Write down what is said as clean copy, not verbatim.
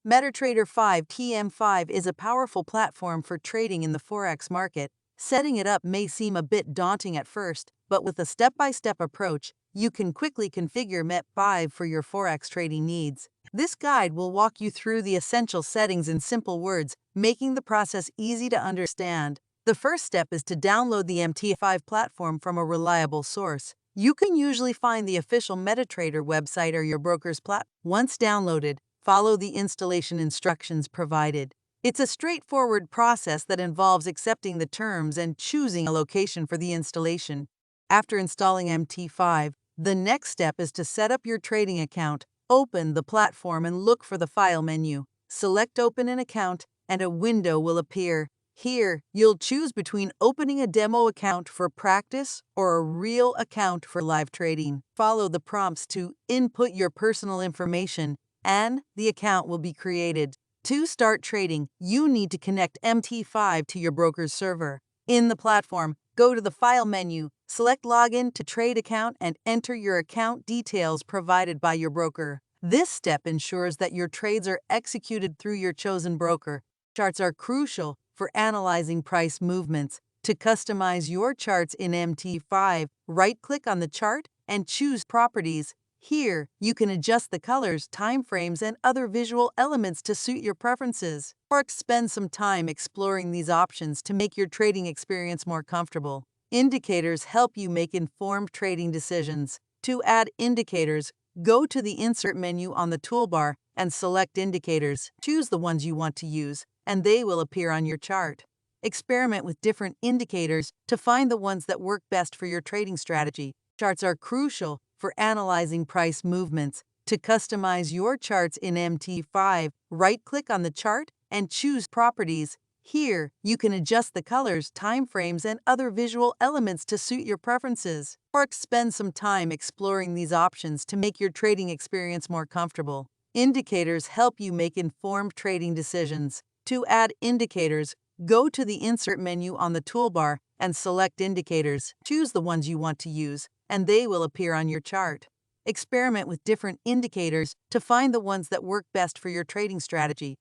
MetaTrader 5 TM5 is a powerful platform for trading in the Forex market. Setting it up may seem a bit daunting at first, but with a step-by-step approach, you can quickly configure MT5 for your Forex trading needs. This guide will walk you through the essential settings in simple words, making the process easy to understand. The first step is to download the MT5 platform from a reliable source. You can usually find the official MetaTrader website or your broker's platform. Once downloaded, follow the installation instructions provided. It's a straightforward process that involves accepting the terms and choosing a location for the installation. After installing MT5, the next step is to set up your trading account. Open the platform and look for the File menu. Select Open an Account, and a window will appear. Here, you'll choose between opening a demo account for practice or a real account for live trading. Follow the prompts to input your personal information, and the account will be created. To start trading, you need to connect MT5 to your broker's server. In the platform, go to the File menu, select Login to Trade Account, and enter your account details provided by your broker. This step ensures that your trades are executed through your chosen broker. Charts are crucial for analyzing price movements. To customize your charts in MT5, right-click on the chart and choose Properties. Here, you can adjust the colors, timeframes, and other visual elements to suit your preferences. Or spend some time exploring these options to make your trading experience more comfortable. Indicators help you make informed trading decisions. To add indicators, go to the Insert menu on the toolbar and select Indicators. Choose the ones you want to use, and they will appear on your chart. Experiment with different indicators to find the ones that work best for your trading strategy. Charts are crucial for analyzing price movements. To customize your charts in MT5, right-click on the chart and choose Properties. Here, you can adjust the colors, timeframes, and other visual elements to suit your preferences. Or spend some time exploring these options to make your trading experience more comfortable. Indicators help you make informed trading decisions. To add indicators, go to the Insert menu on the toolbar and select Indicators. Choose the ones you want to use, and they will appear on your chart. Experiment with different indicators to find the ones that work best for your trading strategy.